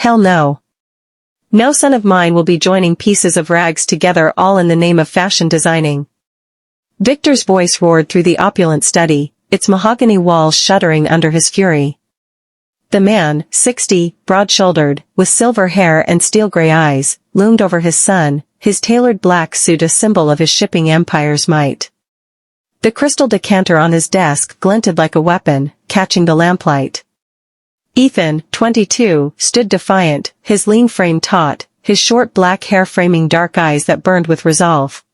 Hell no. No son of mine will be joining pieces of rags together all in the name of fashion designing. Victor's voice roared through the opulent study, its mahogany walls shuddering under his fury. The man, 60, broad-shouldered, with silver hair and steel-gray eyes, loomed over his son, his tailored black suit a symbol of his shipping empire's might. The crystal decanter on his desk glinted like a weapon, catching the lamplight. Ethan, 22, stood defiant, his lean frame taut, his short black hair framing dark eyes that burned with resolve.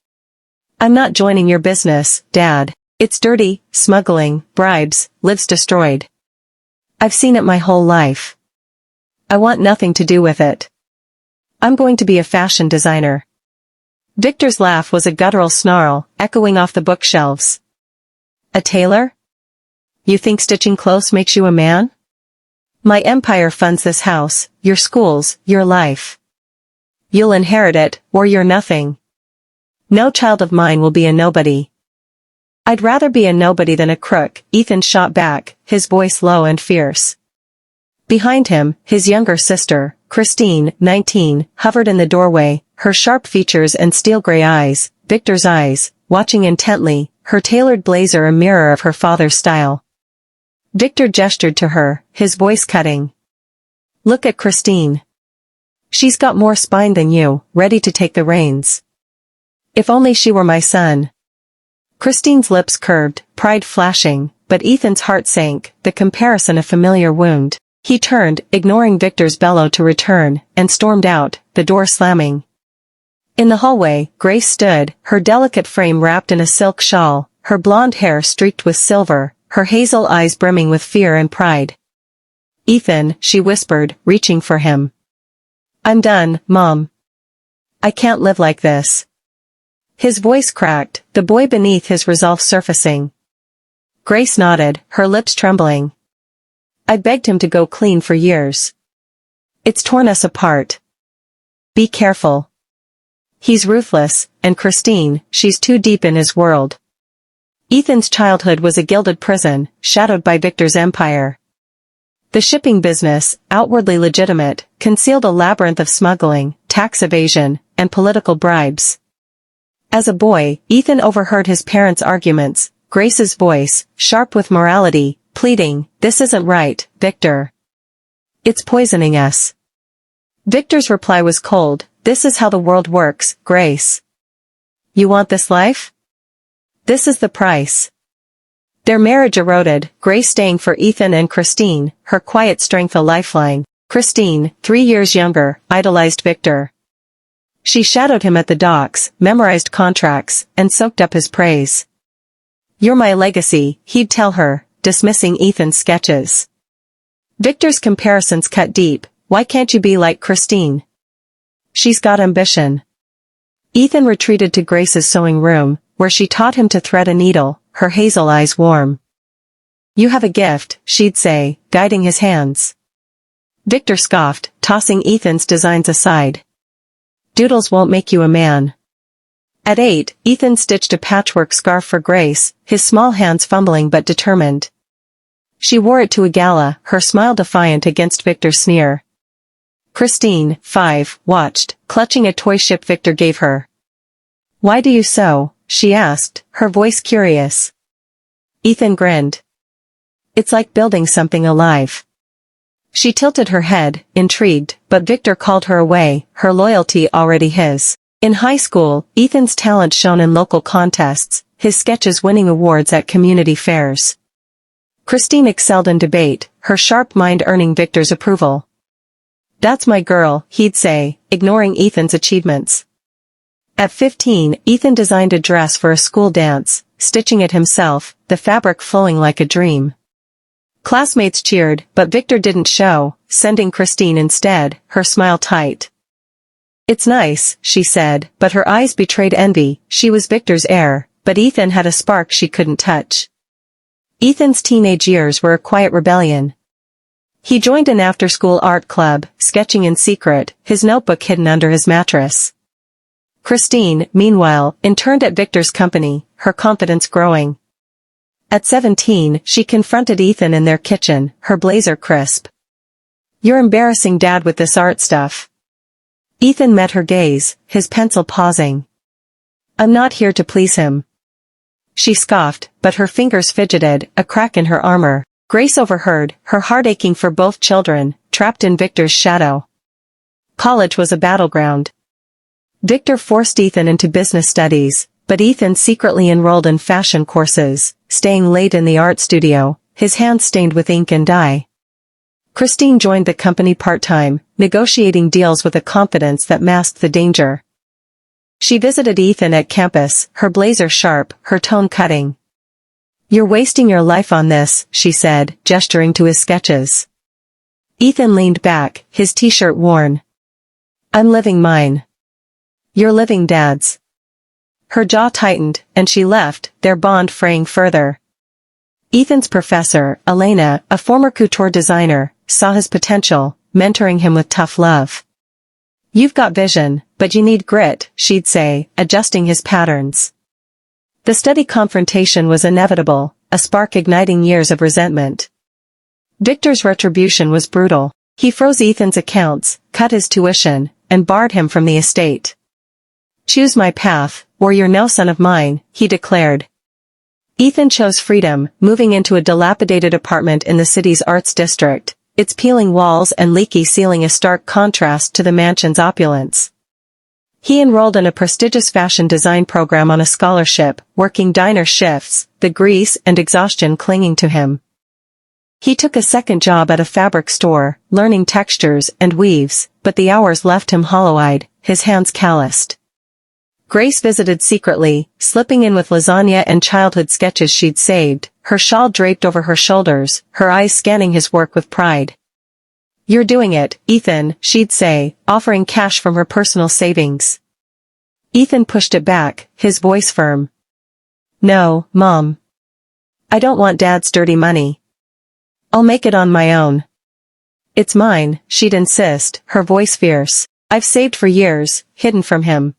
I'm not joining your business, Dad. It's dirty, smuggling, bribes, lives destroyed. I've seen it my whole life. I want nothing to do with it. I'm going to be a fashion designer. Victor's laugh was a guttural snarl, echoing off the bookshelves. A tailor? You think stitching clothes makes you a man? My empire funds this house, your schools, your life. You'll inherit it, or you're nothing. No child of mine will be a nobody. I'd rather be a nobody than a crook, Ethan shot back, his voice low and fierce. Behind him, his younger sister, Christine, 19, hovered in the doorway, her sharp features and steel-gray eyes, Victor's eyes, watching intently, her tailored blazer a mirror of her father's style. Victor gestured to her, his voice cutting. Look at Christine. She's got more spine than you, ready to take the reins. If only she were my son. Christine's lips curved, pride flashing, but Ethan's heart sank, the comparison a familiar wound. He turned, ignoring Victor's bellow to return, and stormed out, the door slamming. In the hallway, Grace stood, her delicate frame wrapped in a silk shawl, her blonde hair streaked with silver, her hazel eyes brimming with fear and pride. Ethan, she whispered, reaching for him. I'm done, Mom. I can't live like this. His voice cracked, the boy beneath his resolve surfacing. Grace nodded, her lips trembling. I begged him to go clean for years. It's torn us apart. Be careful. He's ruthless, and Christine, she's too deep in his world. Ethan's childhood was a gilded prison, shadowed by Victor's empire. The shipping business, outwardly legitimate, concealed a labyrinth of smuggling, tax evasion, and political bribes. As a boy, Ethan overheard his parents' arguments, Grace's voice, sharp with morality, pleading, "This isn't right, Victor. It's poisoning us." Victor's reply was cold, "This is how the world works, Grace. You want this life? This is the price." Their marriage eroded, Grace staying for Ethan and Christine, her quiet strength a lifeline. Christine, 3 years younger, idolized Victor. She shadowed him at the docks, memorized contracts, and soaked up his praise. "You're my legacy," he'd tell her, dismissing Ethan's sketches. Victor's comparisons cut deep. "Why can't you be like Christine? She's got ambition." Ethan retreated to Grace's sewing room, where she taught him to thread a needle, her hazel eyes warm. "You have a gift," she'd say, guiding his hands. Victor scoffed, tossing Ethan's designs aside. "Doodles won't make you a man." At 8, Ethan stitched a patchwork scarf for Grace, his small hands fumbling but determined. She wore it to a gala, her smile defiant against Victor's sneer. Christine, 5, watched, clutching a toy ship Victor gave her. "Why do you sew?" she asked, her voice curious. Ethan grinned. "It's like building something alive." She tilted her head, intrigued, but Victor called her away, her loyalty already his. In high school, Ethan's talent shone in local contests, his sketches winning awards at community fairs. Christine excelled in debate, her sharp mind earning Victor's approval. "That's my girl," he'd say, ignoring Ethan's achievements. At 15, Ethan designed a dress for a school dance, stitching it himself, the fabric flowing like a dream. Classmates cheered, but Victor didn't show, sending Christine instead, her smile tight. "It's nice," she said, but her eyes betrayed envy. She was Victor's heir, but Ethan had a spark she couldn't touch. Ethan's teenage years were a quiet rebellion. He joined an after-school art club, sketching in secret, his notebook hidden under his mattress. Christine, meanwhile, interned at Victor's company, her confidence growing. At 17, she confronted Ethan in their kitchen, her blazer crisp. You're embarrassing Dad with this art stuff. Ethan met her gaze, his pencil pausing. I'm not here to please him. She scoffed, but her fingers fidgeted, a crack in her armor. Grace overheard, her heart aching for both children, trapped in Victor's shadow. College was a battleground. Victor forced Ethan into business studies, but Ethan secretly enrolled in fashion courses, staying late in the art studio, his hands stained with ink and dye. Christine joined the company part-time, negotiating deals with a confidence that masked the danger. She visited Ethan at campus, her blazer sharp, her tone cutting. You're wasting your life on this, she said, gesturing to his sketches. Ethan leaned back, his t-shirt worn. I'm living mine. You're living Dad's. Her jaw tightened, and she left, their bond fraying further. Ethan's professor, Elena, a former couture designer, saw his potential, mentoring him with tough love. You've got vision, but you need grit, she'd say, adjusting his patterns. The study confrontation was inevitable, a spark igniting years of resentment. Victor's retribution was brutal. He froze Ethan's accounts, cut his tuition, and barred him from the estate. Choose my path, or you're no son of mine, he declared. Ethan chose freedom, moving into a dilapidated apartment in the city's arts district, its peeling walls and leaky ceiling a stark contrast to the mansion's opulence. He enrolled in a prestigious fashion design program on a scholarship, working diner shifts, the grease and exhaustion clinging to him. He took a second job at a fabric store, learning textures and weaves, but the hours left him hollow-eyed, his hands calloused. Grace visited secretly, slipping in with lasagna and childhood sketches she'd saved, her shawl draped over her shoulders, her eyes scanning his work with pride. You're doing it, Ethan, she'd say, offering cash from her personal savings. Ethan pushed it back, his voice firm. No, Mom. I don't want Dad's dirty money. I'll make it on my own. It's mine, she'd insist, her voice fierce. I've saved for years, hidden from him.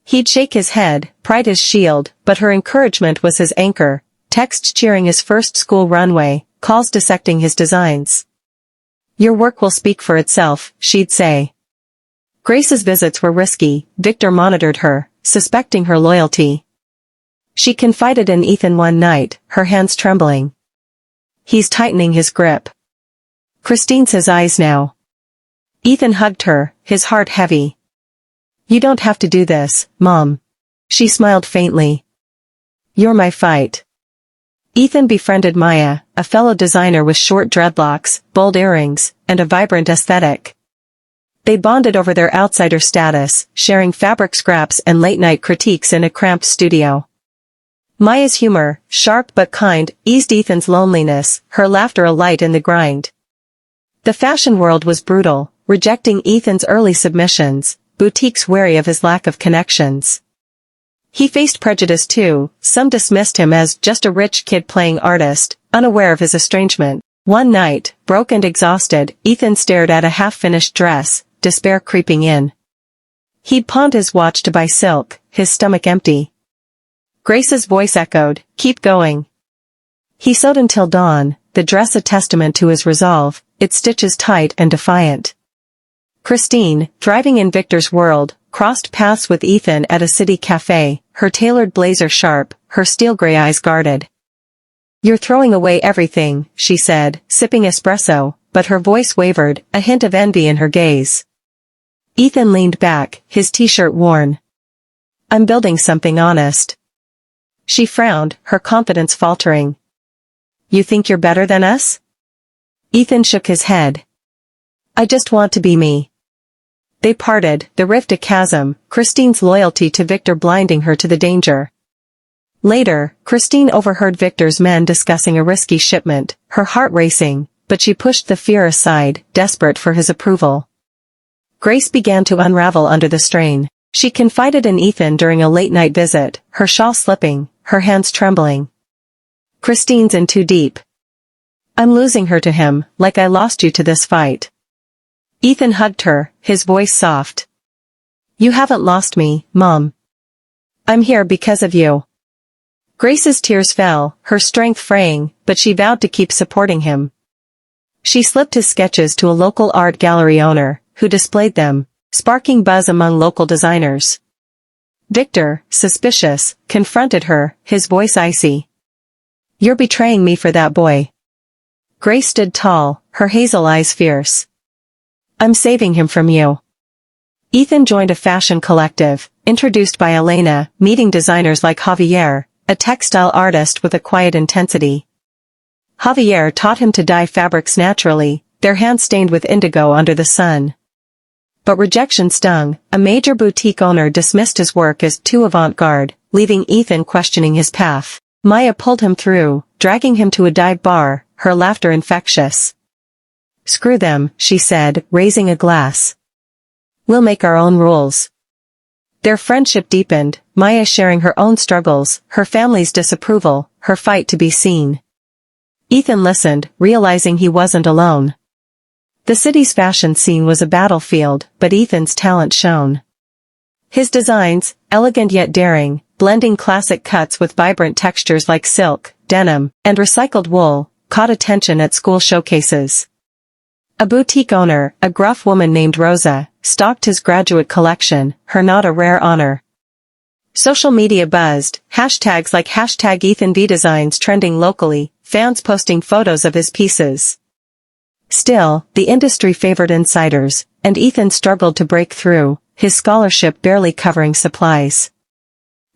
He'd shake his head, pride his shield, but her encouragement was his anchor, texts cheering his first school runway, calls dissecting his designs. Your work will speak for itself, she'd say. Grace's visits were risky, Victor monitored her, suspecting her loyalty. She confided in Ethan one night, her hands trembling. He's tightening his grip. Christine's his eyes now. Ethan hugged her, his heart heavy. You don't have to do this, Mom. She smiled faintly. You're my fight. Ethan befriended Maya, a fellow designer with short dreadlocks, bold earrings, and a vibrant aesthetic. They bonded over their outsider status, sharing fabric scraps and late-night critiques in a cramped studio. Maya's humor, sharp but kind, eased Ethan's loneliness, her laughter a light in the grind. The fashion world was brutal, rejecting Ethan's early submissions, boutiques wary of his lack of connections. He faced prejudice too, some dismissed him as just a rich kid playing artist, unaware of his estrangement. One night, broke and exhausted, Ethan stared at a half-finished dress, despair creeping in. He'd pawned his watch to buy silk, his stomach empty. Grace's voice echoed, keep going. He sewed until dawn, the dress a testament to his resolve, its stitches tight and defiant. Christine, driving in Victor's world, crossed paths with Ethan at a city cafe, her tailored blazer sharp, her steel-gray eyes guarded. You're throwing away everything, she said, sipping espresso, but her voice wavered, a hint of envy in her gaze. Ethan leaned back, his t-shirt worn. I'm building something honest. She frowned, her confidence faltering. You think you're better than us? Ethan shook his head. I just want to be me. They parted, the rift a chasm, Christine's loyalty to Victor blinding her to the danger. Later, Christine overheard Victor's men discussing a risky shipment, her heart racing, but she pushed the fear aside, desperate for his approval. Grace began to unravel under the strain. She confided in Ethan during a late-night visit, her shawl slipping, her hands trembling. Christine's in too deep. I'm losing her to him, like I lost you to this fight. Ethan hugged her, his voice soft. You haven't lost me, Mom. I'm here because of you. Grace's tears fell, her strength fraying, but she vowed to keep supporting him. She slipped his sketches to a local art gallery owner, who displayed them, sparking buzz among local designers. Victor, suspicious, confronted her, his voice icy. "You're betraying me for that boy." Grace stood tall, her hazel eyes fierce. "I'm saving him from you." Ethan joined a fashion collective, introduced by Elena, meeting designers like Javier, a textile artist with a quiet intensity. Javier taught him to dye fabrics naturally, their hands stained with indigo under the sun. But rejection stung. A major boutique owner dismissed his work as too avant-garde, leaving Ethan questioning his path. Maya pulled him through, dragging him to a dive bar, her laughter infectious. "Screw them," she said, raising a glass. "We'll make our own rules." Their friendship deepened, Maya sharing her own struggles, her family's disapproval, her fight to be seen. Ethan listened, realizing he wasn't alone. The city's fashion scene was a battlefield, but Ethan's talent shone. His designs, elegant yet daring, blending classic cuts with vibrant textures like silk, denim, and recycled wool, caught attention at school showcases. A boutique owner, a gruff woman named Rosa, stocked his graduate collection, her nod a rare honor. Social media buzzed, hashtags like #EthanVDesigns trending locally, fans posting photos of his pieces. Still, the industry favored insiders, and Ethan struggled to break through, his scholarship barely covering supplies.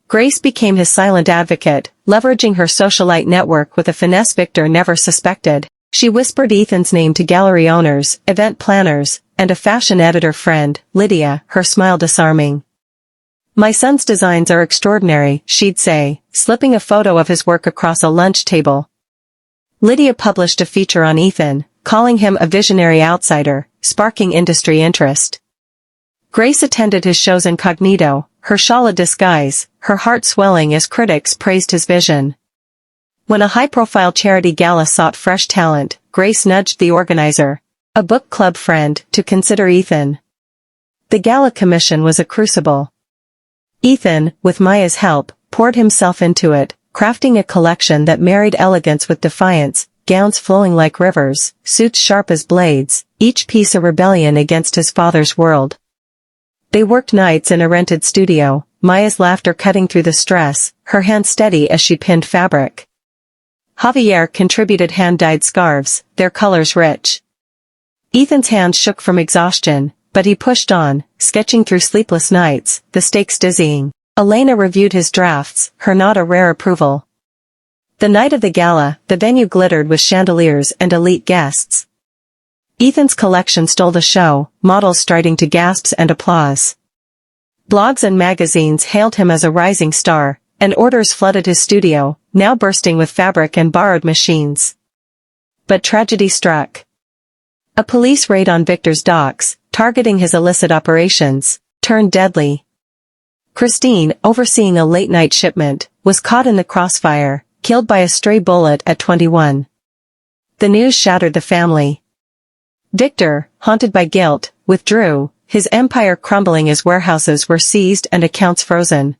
Grace became his silent advocate, leveraging her socialite network with a finesse Victor never suspected. She whispered Ethan's name to gallery owners, event planners, and a fashion editor friend, Lydia, her smile disarming. "My son's designs are extraordinary," she'd say, slipping a photo of his work across a lunch table. Lydia published a feature on Ethan, calling him a visionary outsider, sparking industry interest. Grace attended his shows incognito, her shawl a disguise, her heart swelling as critics praised his vision. When a high-profile charity gala sought fresh talent, Grace nudged the organizer, a book club friend, to consider Ethan. The gala commission was a crucible. Ethan, with Maya's help, poured himself into it, crafting a collection that married elegance with defiance, gowns flowing like rivers, suits sharp as blades, each piece a rebellion against his father's world. They worked nights in a rented studio, Maya's laughter cutting through the stress, her hand steady as she pinned fabric. Javier contributed hand-dyed scarves, their colors rich. Ethan's hands shook from exhaustion, but he pushed on, sketching through sleepless nights, the stakes dizzying. Elena reviewed his drafts, her nod a rare approval. The night of the gala, the venue glittered with chandeliers and elite guests. Ethan's collection stole the show, models striding to gasps and applause. Blogs and magazines hailed him as a rising star, and orders flooded his studio, now bursting with fabric and borrowed machines. But tragedy struck. A police raid on Victor's docks, targeting his illicit operations, turned deadly. Christine, overseeing a late-night shipment, was caught in the crossfire, killed by a stray bullet at 21. The news shattered the family. Victor, haunted by guilt, withdrew, his empire crumbling as warehouses were seized and accounts frozen.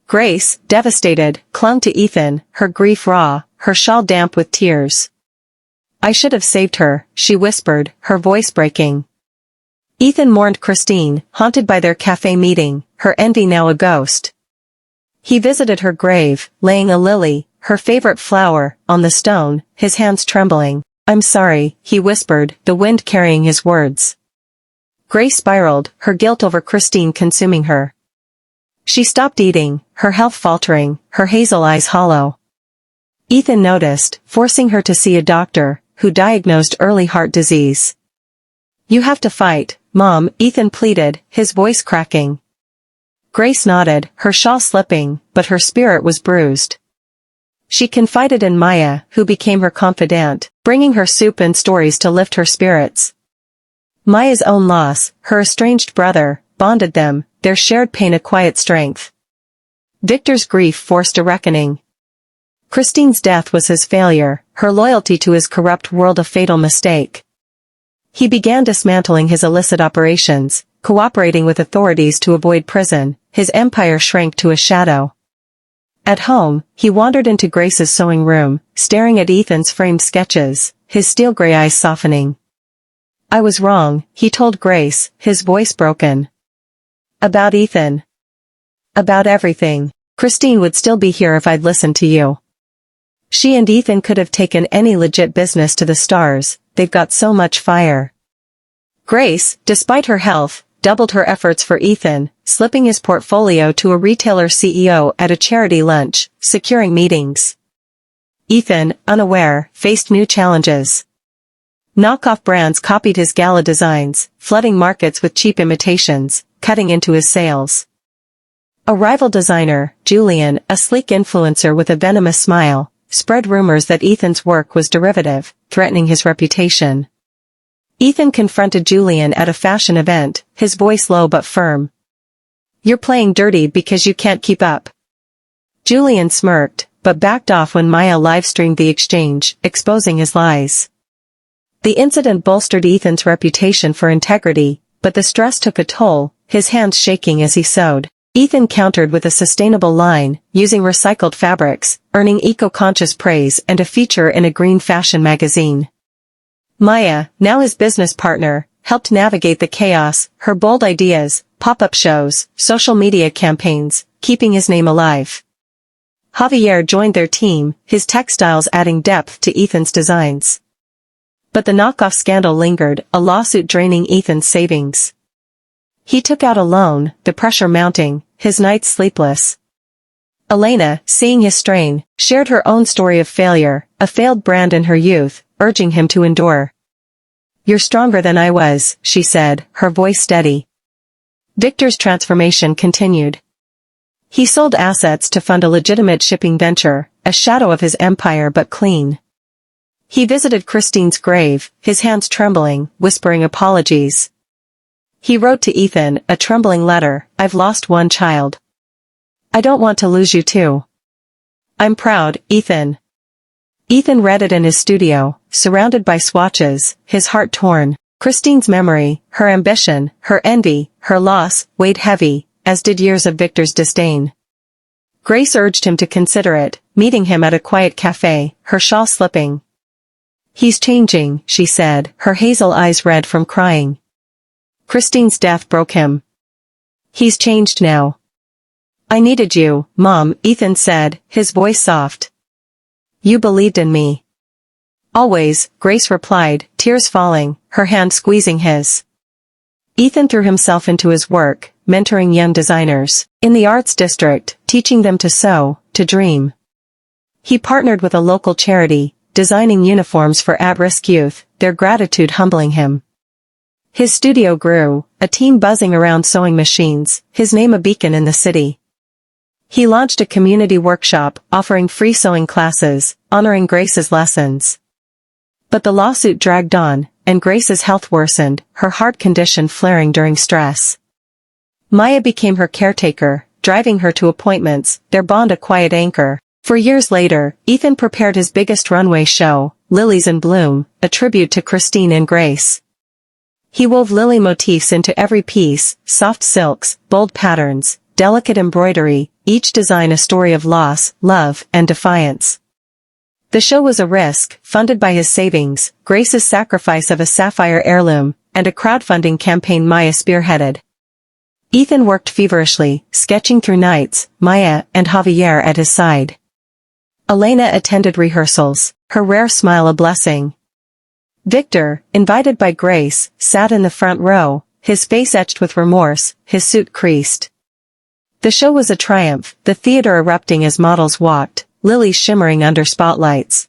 Grace, devastated, clung to Ethan, her grief raw, her shawl damp with tears. "I should have saved her," she whispered, her voice breaking. Ethan mourned Christine, haunted by their cafe meeting, her envy now a ghost. He visited her grave, laying a lily, her favorite flower, on the stone, his hands trembling. "I'm sorry," he whispered, the wind carrying his words. Grace spiraled, her guilt over Christine consuming her. She stopped eating, her health faltering, her hazel eyes hollow. Ethan noticed, forcing her to see a doctor, who diagnosed early heart disease. "You have to fight, Mom," Ethan pleaded, his voice cracking. Grace nodded, her shawl slipping, but her spirit was bruised. She confided in Maya, who became her confidant, bringing her soup and stories to lift her spirits. Maya's own loss, her estranged brother, bonded them, their shared pain a quiet strength. Victor's grief forced a reckoning. Christine's death was his failure, her loyalty to his corrupt world a fatal mistake. He began dismantling his illicit operations, cooperating with authorities to avoid prison, his empire shrank to a shadow. At home, he wandered into Grace's sewing room, staring at Ethan's framed sketches, his steel gray eyes softening. "I was wrong," he told Grace, his voice broken. "About Ethan. About everything. Christine would still be here if I'd listened to you. She and Ethan could have taken any legit business to the stars, they've got so much fire." Grace, despite her health, doubled her efforts for Ethan, slipping his portfolio to a retailer CEO at a charity lunch, securing meetings. Ethan, unaware, faced new challenges. Knockoff brands copied his gala designs, flooding markets with cheap imitations, cutting into his sales. A rival designer, Julian, a sleek influencer with a venomous smile, spread rumors that Ethan's work was derivative, threatening his reputation. Ethan confronted Julian at a fashion event, his voice low but firm. "You're playing dirty because you can't keep up." Julian smirked, but backed off when Maya live-streamed the exchange, exposing his lies. The incident bolstered Ethan's reputation for integrity, but the stress took a toll, his hands shaking as he sewed. Ethan countered with a sustainable line, using recycled fabrics, earning eco-conscious praise and a feature in a green fashion magazine. Maya, now his business partner, helped navigate the chaos, her bold ideas, pop-up shows, social media campaigns, keeping his name alive. Javier joined their team, his textiles adding depth to Ethan's designs. But the knockoff scandal lingered, a lawsuit draining Ethan's savings. He took out a loan, the pressure mounting, his nights sleepless. Elena, seeing his strain, shared her own story of failure, a failed brand in her youth, urging him to endure. "You're stronger than I was," she said, her voice steady. Victor's transformation continued. He sold assets to fund a legitimate shipping venture, a shadow of his empire but clean. He visited Christine's grave, his hands trembling, whispering apologies. He wrote to Ethan, a trembling letter, "I've lost one child. I don't want to lose you too. I'm proud, Ethan." Ethan read it in his studio, surrounded by swatches, his heart torn. Christine's memory, her ambition, her envy, her loss, weighed heavy, as did years of Victor's disdain. Grace urged him to consider it, meeting him at a quiet cafe, her shawl slipping. "He's changing," she said, her hazel eyes red from crying. Christine's death broke him. "He's changed now." "I needed you, Mom," Ethan said, his voice soft. "You believed in me." "Always," Grace replied, tears falling, her hand squeezing his. Ethan threw himself into his work, mentoring young designers in the arts district, teaching them to sew, to dream. He partnered with a local charity, designing uniforms for at-risk youth, their gratitude humbling him. His studio grew, a team buzzing around sewing machines, his name a beacon in the city. He launched a community workshop, offering free sewing classes, honoring Grace's lessons. But the lawsuit dragged on, and Grace's health worsened, her heart condition flaring during stress. Maya became her caretaker, driving her to appointments, their bond a quiet anchor. For years later, Ethan prepared his biggest runway show, Lilies in Bloom, a tribute to Christine and Grace. He wove lily motifs into every piece, soft silks, bold patterns, delicate embroidery, each design a story of loss, love, and defiance. The show was a risk, funded by his savings, Grace's sacrifice of a sapphire heirloom, and a crowdfunding campaign Maya spearheaded. Ethan worked feverishly, sketching through nights, Maya and Javier at his side. Elena attended rehearsals, her rare smile a blessing. Victor, invited by Grace, sat in the front row, his face etched with remorse, his suit creased. The show was a triumph, the theater erupting as models walked, lilies shimmering under spotlights.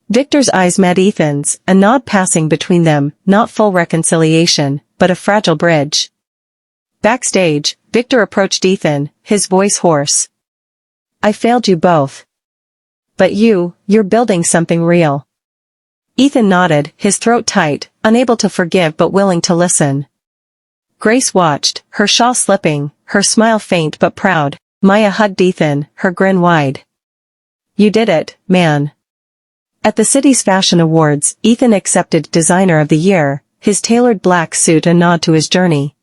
Victor's eyes met Ethan's, a nod passing between them, not full reconciliation, but a fragile bridge. Backstage, Victor approached Ethan, his voice hoarse. "I failed you both. But you're building something real." Ethan nodded, his throat tight, unable to forgive but willing to listen. Grace watched, her shawl slipping, her smile faint but proud. Maya hugged Ethan, her grin wide. "You did it, man." At the city's fashion awards, Ethan accepted Designer of the Year, his tailored black suit a nod to his journey.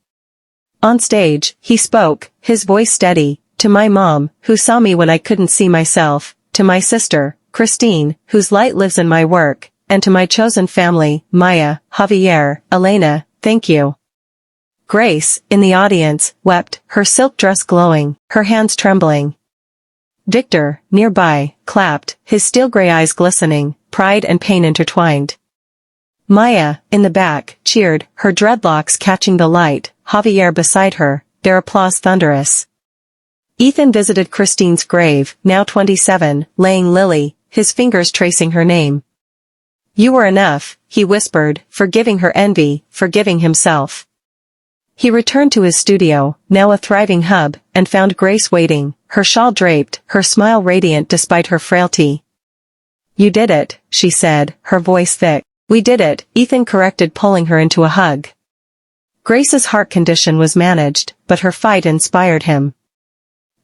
On stage, he spoke, his voice steady, to my mom, who saw me when I couldn't see myself, to my sister, Christine, whose light lives in my work, and to my chosen family, Maya, Javier, Elena, thank you. Grace, in the audience, wept, her silk dress glowing, her hands trembling. Victor, nearby, clapped, his steel-gray eyes glistening, pride and pain intertwined. Maya, in the back, cheered, her dreadlocks catching the light, Javier beside her, their applause thunderous. Ethan visited Christine's grave, now 27, laying Lily, his fingers tracing her name. You were enough, he whispered, forgiving her envy, forgiving himself. He returned to his studio, now a thriving hub, and found Grace waiting, her shawl draped, her smile radiant despite her frailty. You did it, she said, her voice thick. We did it, Ethan corrected, pulling her into a hug. Grace's heart condition was managed, but her fight inspired him.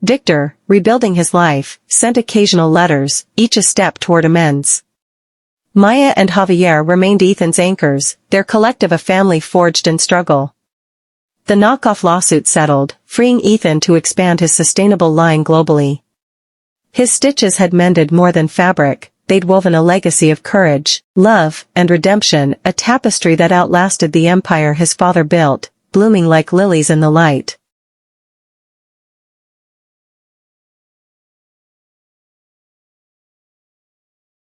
Victor, rebuilding his life, sent occasional letters, each a step toward amends. Maya and Javier remained Ethan's anchors, their collective a family forged in struggle. The knockoff lawsuit settled, freeing Ethan to expand his sustainable line globally. His stitches had mended more than fabric, they'd woven a legacy of courage, love, and redemption, a tapestry that outlasted the empire his father built, blooming like lilies in the light.